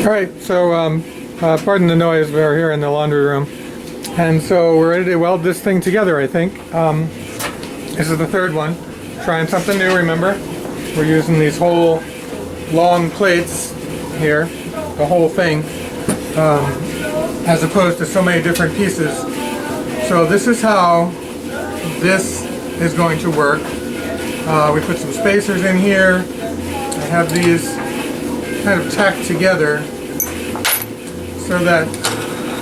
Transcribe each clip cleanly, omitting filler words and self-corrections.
Alright, so pardon the noise, we're here in the laundry room. And so we're ready to weld this thing together, I think. This is the third one. Trying something new, remember? We're using these whole long plates here, the whole thing, as opposed to so many different pieces. So this is how this is going to work. We put some spacers in here. I have these kind of tacked together so that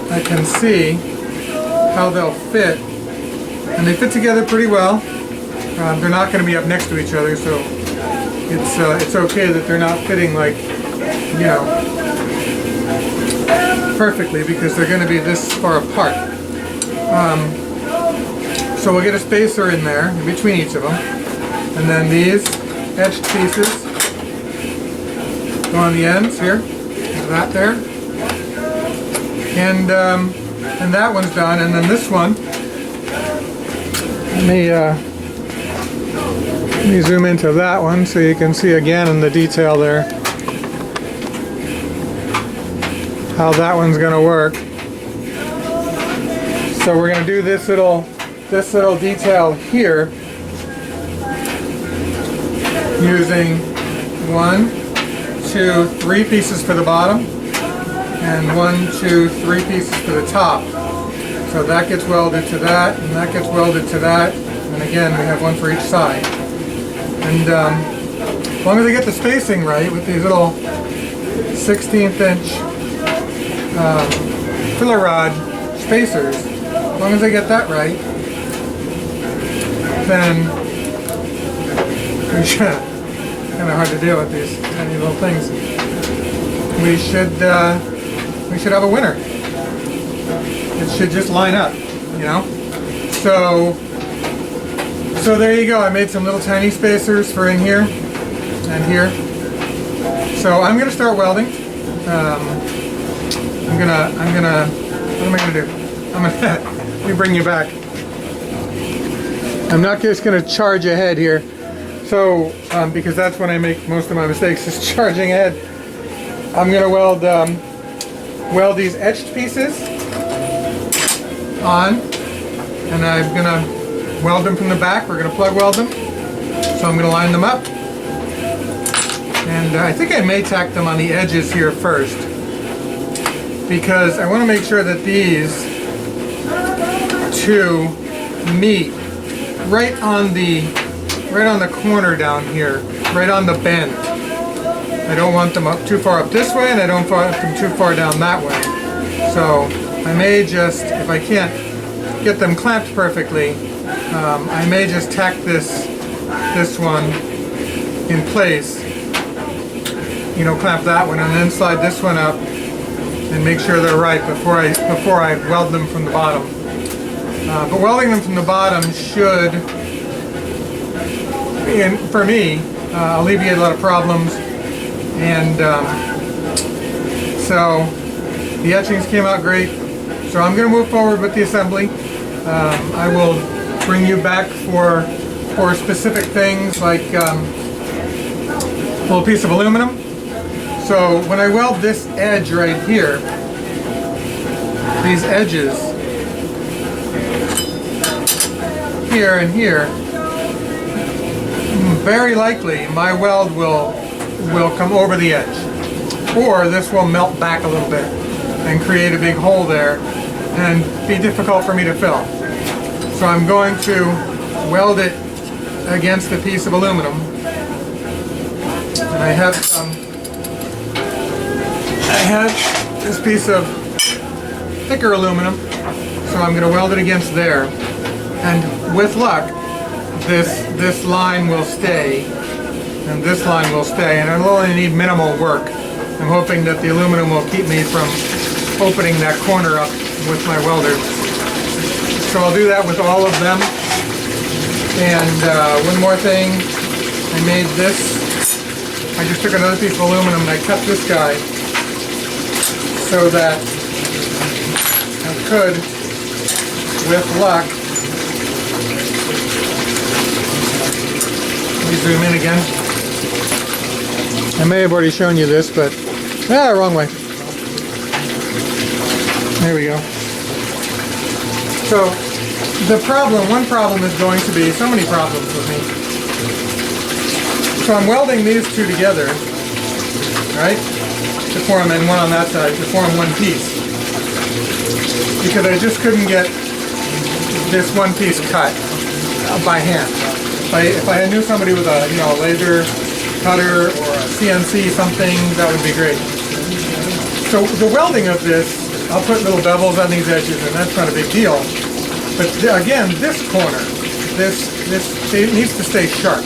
I can see how they'll fit, and they fit together pretty well. They're not going to be up next to each other, so it's okay that they're not fitting, like, you know, perfectly, because they're going to be this far apart. So we'll get a spacer in there in between each of them, and then these edged pieces go on the ends here, that there, and that one's done. And then this one, let me zoom into that one so you can see again in the detail there how that one's going to work. So we're going to do this little detail here using 1, 2, 3 pieces for the bottom, and 1, 2, 3 pieces for the top. So that gets welded to that, and that gets welded to that, and again we have one for each side. And as long as I get the spacing right with these little 1/16 inch filler rod spacers, as long as I get that right, then we should, kind of hard to deal with these tiny little things, we should have a winner. It should just line up, you know. So there you go. I made some little tiny spacers for in here and here. So I'm gonna start welding. What am I gonna do? Let me bring you back. I'm not just gonna charge ahead here. So because that's when I make most of my mistakes, is charging ahead. I'm gonna weld these etched pieces on, and I'm gonna weld them from the back. We're gonna plug weld them. So I'm gonna line them up, and I think I may tack them on the edges here first, because I want to make sure that these two meet right on the corner down here, right on the bend. I don't want them up too far up this way, and I don't want them too far down that way. So I may just, if I can't get them clamped perfectly, I may just tack this one in place, you know, clamp that one, and then slide this one up and make sure they're right before I weld them from the bottom. But welding them from the bottom should, for me, alleviate a lot of problems. And so the etchings came out great. So I'm going to move forward with the assembly. I will bring you back for specific things, like a little piece of aluminum. So when I weld this edge right here, these edges here and here, very likely my weld will come over the edge, or this will melt back a little bit and create a big hole there and be difficult for me to fill. So I'm going to weld it against a piece of aluminum, and I have this piece of thicker aluminum, so I'm going to weld it against there, and with luck this line will stay, and this line will stay, and it'll only need minimal work. I'm hoping that the aluminum will keep me from opening that corner up with my welder. So I'll do that with all of them. And one more thing, I made this. I just took another piece of aluminum and I cut this guy so that I could, with luck, let me zoom in again. I may have already shown you this, but wrong way. There we go. So one problem is going to be, so many problems with me. So I'm welding these two together, right? To form, and one on that side, to form one piece. Because I just couldn't get this one piece cut by hand. If I knew somebody with a, a laser cutter or a CNC something, that would be great. So the welding of this, I'll put little bevels on these edges, and that's not a big deal. But again, this corner, it needs to stay sharp.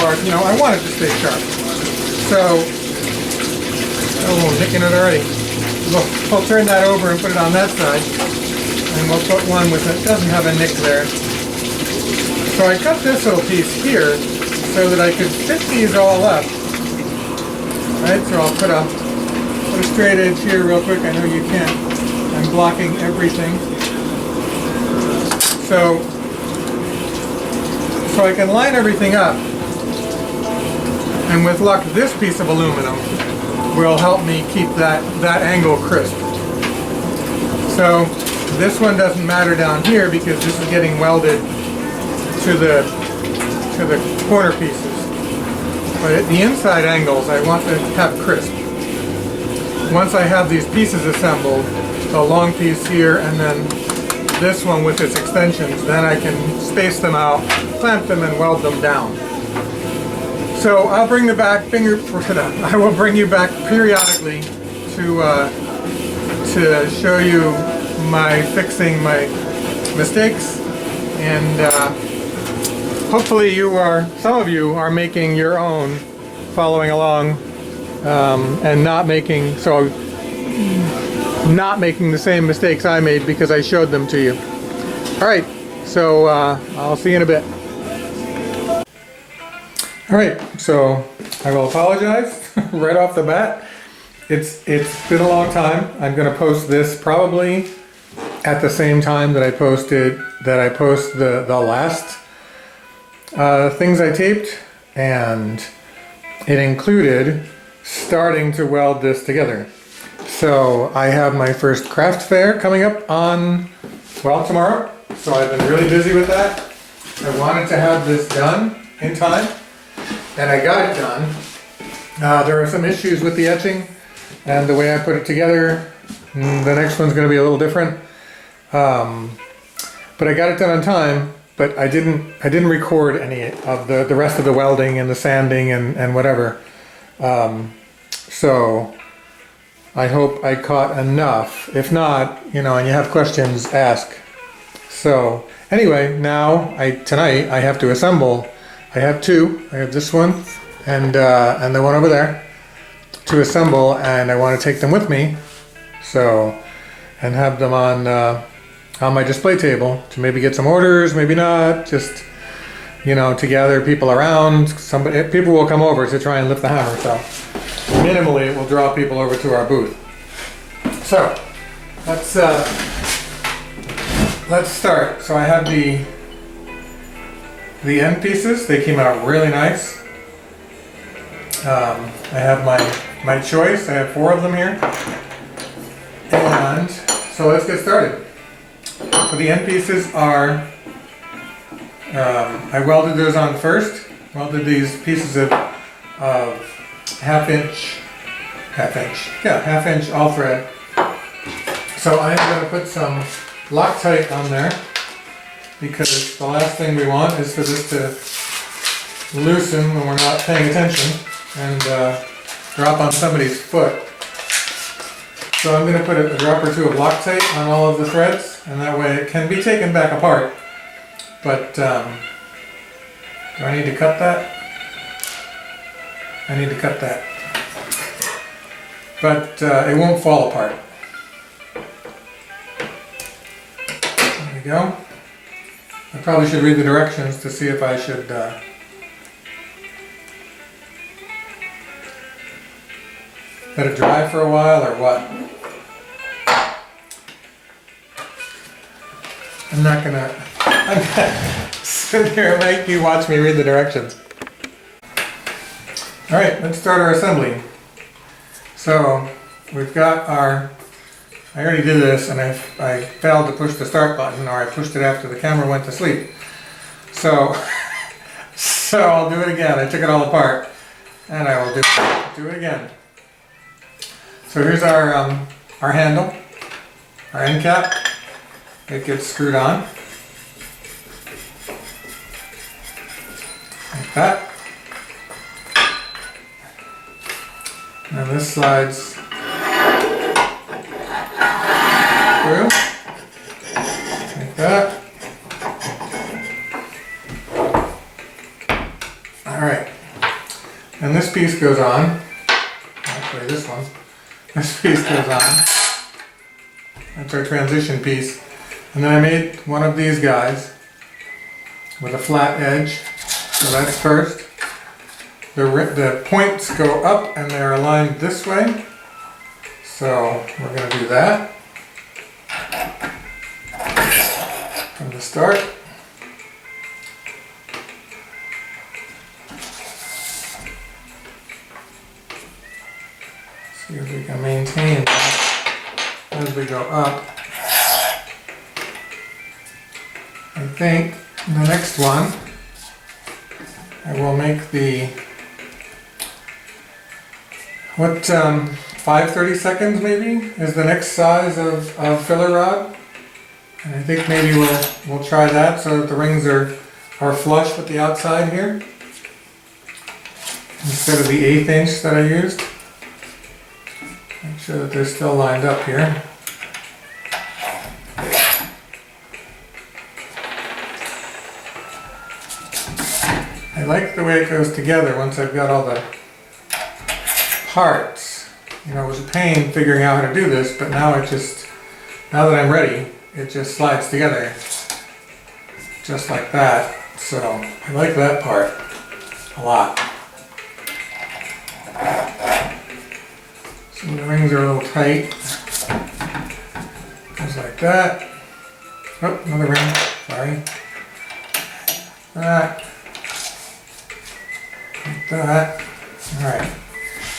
Or, I want it to stay sharp. So, oh, I'm nicking it already. We'll turn that over and put it on that side. And we'll put one with it doesn't have a nick there. So I cut this little piece here so that I could fit these all up. Right, so I'll put a straight edge here real quick. I know you can't. I'm blocking everything. So I can line everything up. And with luck, this piece of aluminum will help me keep that angle crisp. So this one doesn't matter down here because this is getting welded to the corner pieces. But at the inside angles, I want to have crisp. Once I have these pieces assembled, the long piece here and then this one with its extensions, then I can space them out, clamp them, and weld them down. So I'll bring the back I will bring you back periodically to show you fixing my mistakes, and hopefully some of you are making your own, following along, and not making the same mistakes I made because I showed them to you. All right, so I'll see you in a bit. All right, so I will apologize right off the bat. It's been a long time. I'm going to post this probably at the same time that I post the last things I taped, and it included starting to weld this together. So I have my first craft fair coming up tomorrow. So I've been really busy with that. I wanted to have this done in time, and I got it done. There are some issues with the etching and the way I put it together. The next one's going to be a little different. But I got it done on time, but I didn't record any of the rest of the welding and the sanding and whatever. So I hope I caught enough. If not, and you have questions, ask. So anyway, tonight I have to assemble. I have two. I have this one and the one over there to assemble, and I want to take them with me. So, and have them on my display table to maybe get some orders, maybe not, just to gather people around. People will come over to try and lift the hammer, so minimally it will draw people over to our booth. So let's start. So I have the end pieces. They came out really nice. I have my choice. I have 4 of them here, and so let's get started. So the end pieces are, I welded those on first. Welded these pieces of half inch all thread. So I'm going to put some Loctite on there because the last thing we want is for this to loosen when we're not paying attention and drop on somebody's foot. So I'm going to put a drop or 2 of Loctite on all of the threads, and that way it can be taken back apart. But do I need to cut that? I need to cut that. But it won't fall apart. There we go. I probably should read the directions to see if I should let it dry for a while or what. I'm gonna sit here and make you watch me read the directions. Alright, let's start our assembly. So we've got I I already did this and I failed to push the start button, or I pushed it after the camera went to sleep. So, so I'll do it again. I took it all apart and I will do it again. So here's our handle, our end cap. It gets screwed on like that. And this slides through like that. Alright, and this piece goes on. Actually, this one. This piece goes on. That's our transition piece. And then I made one of these guys with a flat edge. So that's first. The points go up and they're aligned this way. So we're going to do that from the start. See if we can maintain that as we go up. I think the next one I will make the 5/32 maybe is the next size of filler rod, and I think maybe we'll try that so that the rings are flush with the outside here instead of the 1/8 inch that I used. Make sure that they're still lined up here. I like the way it goes together once I've got all the parts. You know, it was a pain figuring out how to do this, but now now that I'm ready, it just slides together just like that. So I like that part a lot. So the rings are a little tight. Goes like that. Oh, another ring. Sorry. That. Like that. Alright.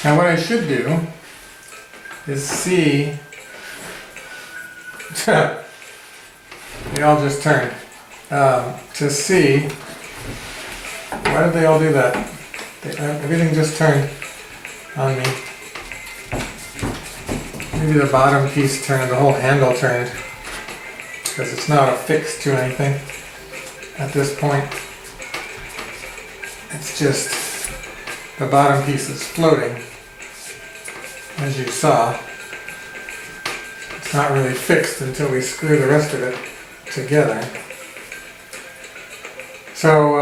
Now what I should do is see. They all just turned. To see. Why did they all do that? Everything just turned on me. Maybe the bottom piece turned, the whole handle turned. Because it's not affixed to anything at this point. It's just the bottom piece is floating, as you saw. It's not really fixed until we screw the rest of it together. So,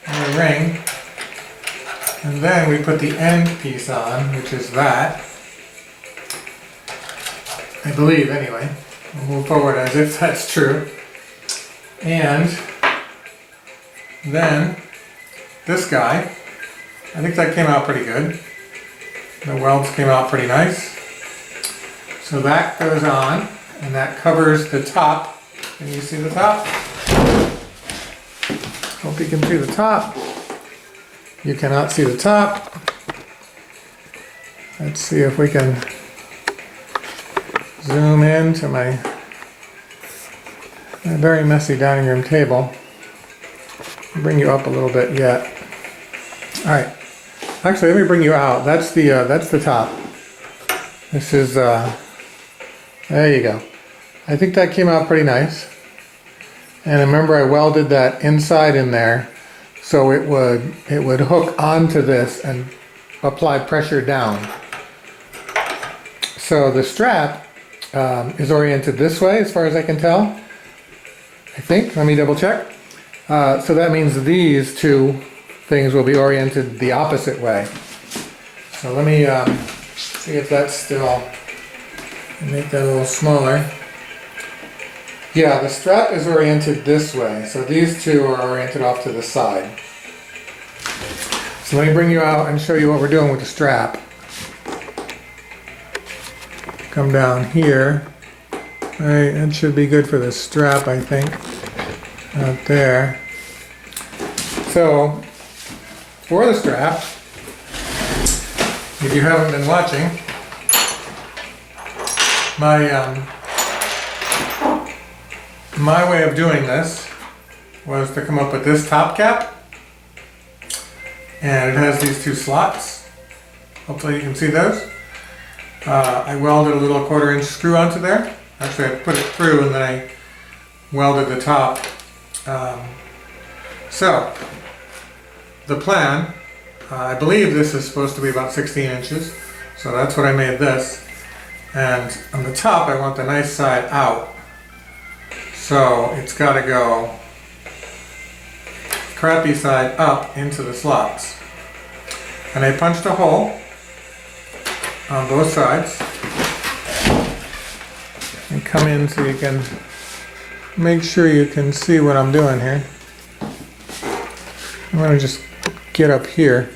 the ring, and then we put the end piece on, which is that. I believe, anyway. We'll move forward as if that's true. And then this guy, I think that came out pretty good. The welds came out pretty nice. So that goes on, and that covers the top. Can you see the top? Hope you can see the top. You cannot see the top. Let's see if we can zoom in to my very messy dining room table. I'll bring you up a little bit yet. All right. Actually, let me bring you out. That's the top. This is there you go. I think that came out pretty nice. And remember, I welded that inside in there, so it would hook onto this and apply pressure down. So the strap is oriented this way, as far as I can tell. I think. Let me double check. So that means these two things will be oriented the opposite way. So let me see if that's still. Make that a little smaller. Yeah, the strap is oriented this way, so these two are oriented off to the side. So let me bring you out and show you what we're doing with the strap. Come down here. Alright, that should be good for the strap, I think. Out there. So, for the strap, if you haven't been watching, My way of doing this was to come up with this top cap, and it has these two slots. Hopefully you can see those. I welded a little 1/4 inch screw onto there. Actually, I put it through and then I welded the top. So the plan, I believe this is supposed to be about 16 inches, so that's what I made this. And on the top I want the nice side out, so it's got to go crappy side up into the slots. And I punched a hole on both sides and come in so you can make sure you can see what I'm doing here. I'm going to just get up here.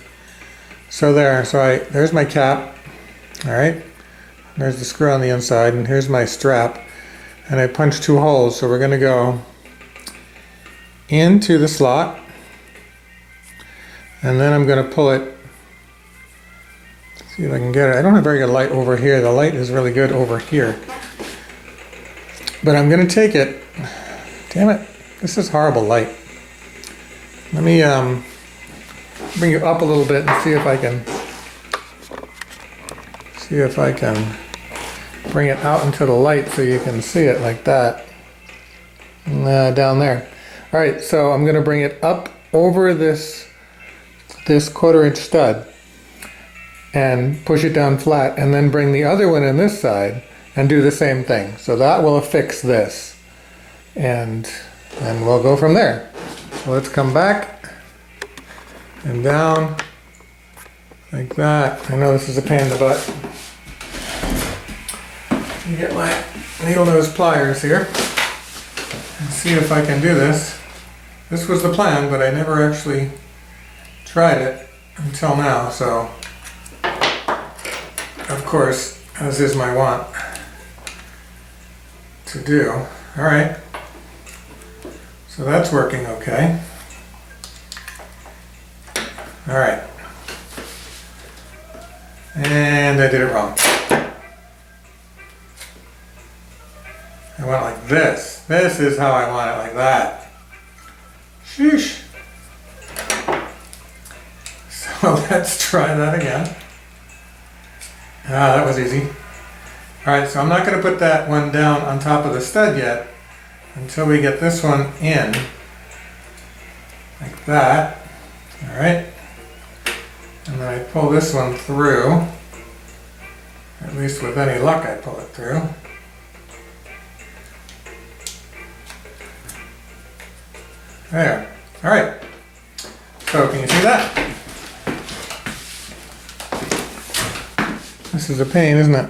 So there's my cap. Alright, there's the screw on the inside, and here's my strap. And I punched 2 holes, so we're going to go into the slot, and then I'm going to pull it. See if I can get it. I don't have very good light over here. The light is really good over here. But I'm going to take it. Damn it, this is horrible light. Let me bring it up a little bit and see if I can bring it out into the light so you can see it like that. Down there. Alright, so I'm going to bring it up over this 1/4 inch stud and push it down flat, and then bring the other one in this side and do the same thing. So that will affix this, and we'll go from there. So let's come back and down like that. I know this is a pain in the butt. Let me get my needle nose pliers here and see if I can do this. This was the plan, but I never actually tried it until now, so of course, as is my want to do. Alright, so that's working okay. Alright, and I did it wrong. I want it like this. This is how I want it, like that. Sheesh. So let's try that again. Ah, that was easy. Alright, so I'm not going to put that one down on top of the stud yet until we get this one in. Like that. Alright. And then I pull this one through. At least with any luck I pull it through. There. Alright. So can you see that? This is a pain, isn't it?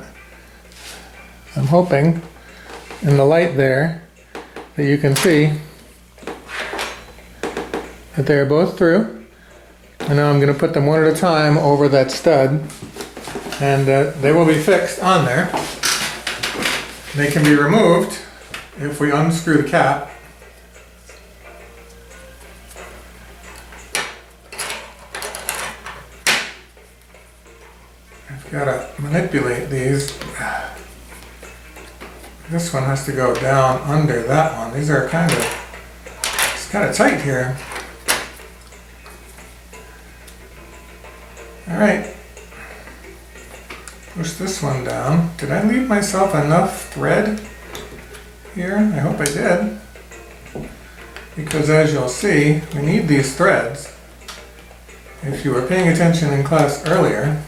I'm hoping in the light there that you can see that they're both through. And now I'm going to put them one at a time over that stud, and they will be fixed on there. They can be removed if we unscrew the cap. Gotta manipulate these. This one has to go down under that one. These are it's kind of tight here. Alright. Push this one down. Did I leave myself enough thread here? I hope I did. Because as you'll see, we need these threads. If you were paying attention in class earlier,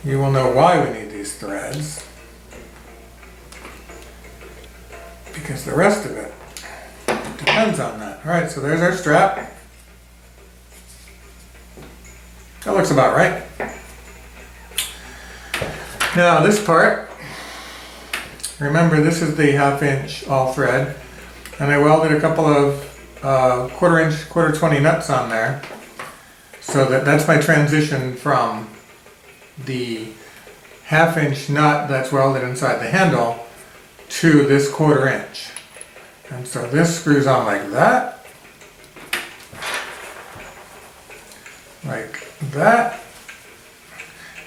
you will know why we need these threads, because the rest of it depends on that. Alright, so there's our strap. That looks about right. Now this part, remember this is the 1/2 inch all thread, and I welded a couple of 1/4 inch, 1/4 nuts on there, so that's my transition from the 1/2 inch nut that's welded inside the handle to this 1/4 inch. And so this screws on like that. Like that.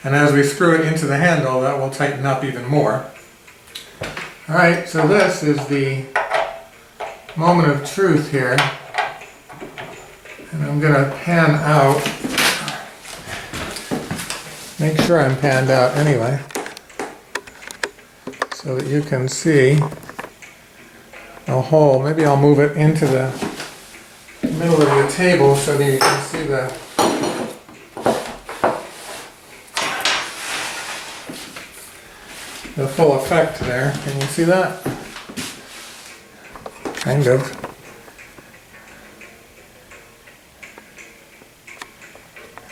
And as we screw it into the handle, that will tighten up even more. Alright, so this is the moment of truth here. And I'm going to pan out. Make sure I'm panned out anyway, so that you can see the hole. Maybe I'll move it into the middle of the table so that you can see the full effect there. Can you see that? Kind of.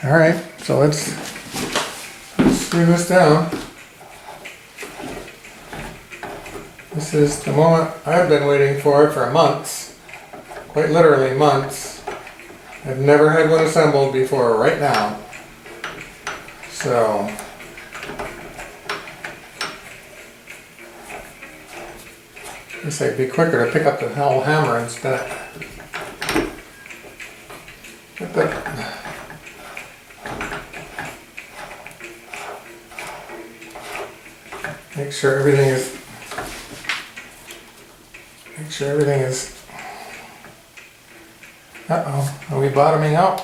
Alright, so let's screw this down. This is the moment I've been waiting for months. Quite literally months. I've never had one assembled before right now. So I guess it'd be quicker to pick up the whole hammer instead. Make sure everything is. Uh-oh, are we bottoming out?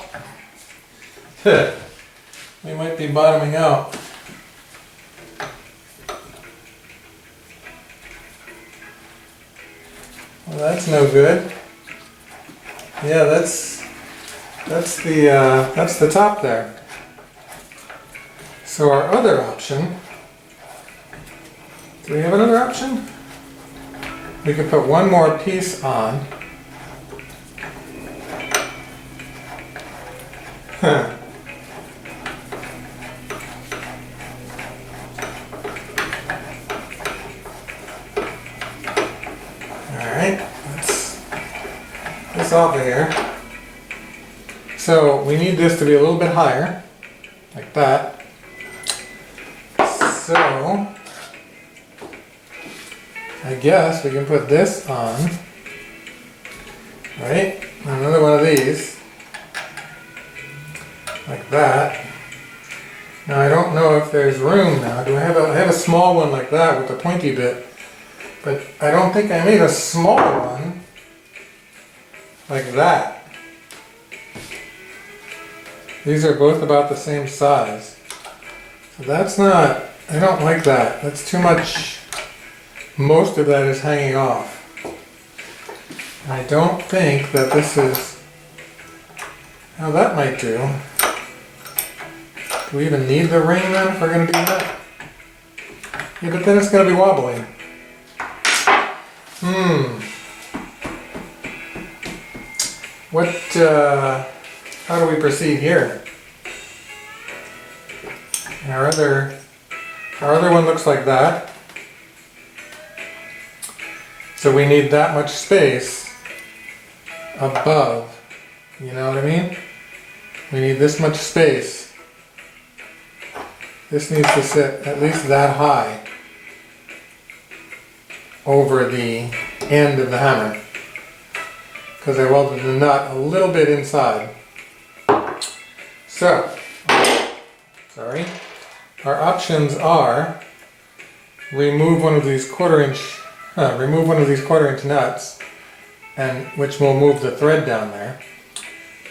We might be bottoming out. Well, that's no good. Yeah, that's the top there. So our other option. Do we have another option? We could put one more piece on. Huh. Alright, let's get this off of here. So we need this to be a little bit higher, like that. So I guess we can put this on, right? Another one of these, like that. Now I don't know if there's room now. I have a small one like that with the pointy bit, but I don't think I made a smaller one like that. These are both about the same size. So that's not, I don't like that. That's too much. Most of that is hanging off. I don't think that this is, now that might do. Do we even need the ring then if we're going to do that? Yeah, but then it's going to be wobbly. How do we proceed here? Our other one looks like that. So we need that much space above. You know what I mean? We need this much space. This needs to sit at least that high over the end of the hammer. Because I welded the nut a little bit inside. So, sorry. Our options are remove one of these quarter-inch nuts, and which will move the thread down there,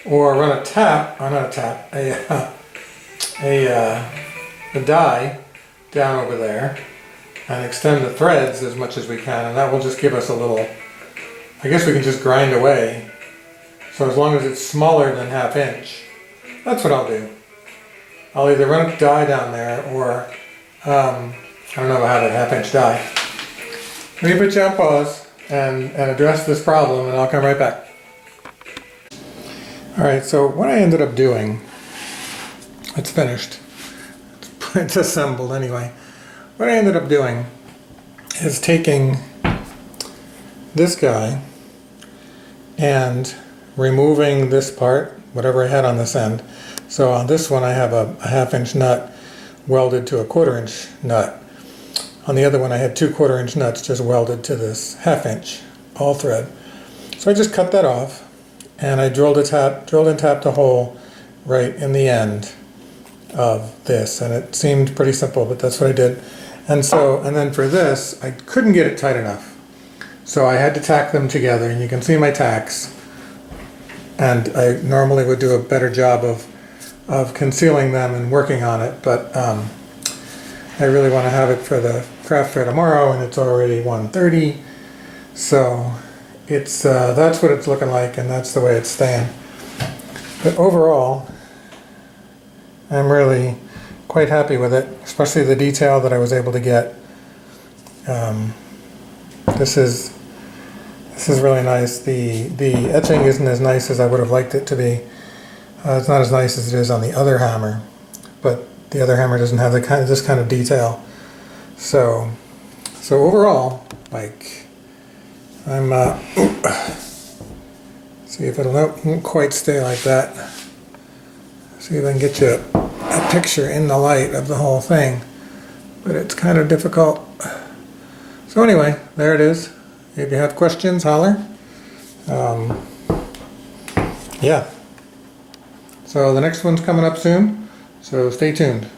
or run a die down over there and extend the threads as much as we can, and that will just give us a little, I guess we can just grind away. So as long as it's smaller than 1/2 inch, that's what I'll do. I'll either run a die down there, or I don't know how to 1/2 inch die. Let me put you on pause and address this problem, and I'll come right back. Alright, so what I ended up doing, it's finished. It's assembled anyway. What I ended up doing is taking this guy and removing this part, whatever I had on this end. So on this one I have a 1/2 inch nut welded to a 1/4 inch nut. On the other one I had 2 1/4 inch nuts just welded to this 1/2 inch all thread. So I just cut that off, and I drilled and tapped a hole right in the end of this, and it seemed pretty simple, but that's what I did. And then for this, I couldn't get it tight enough. So I had to tack them together, and you can see my tacks. And I normally would do a better job of concealing them and working on it, but I really want to have it for the craft fair tomorrow, and it's already 1:30. So it's that's what it's looking like, and that's the way it's staying. But overall, I'm really quite happy with it, especially the detail that I was able to get. This is really nice. The etching isn't as nice as I would have liked it to be. It's not as nice as it is on the other hammer, but the other hammer doesn't have this kind of detail. So overall, like, I'm see if it'll won't quite stay like that. See if I can get you a picture in the light of the whole thing, but it's kind of difficult. So anyway, there it is. If you have questions, holler. Yeah. So the next one's coming up soon, so stay tuned.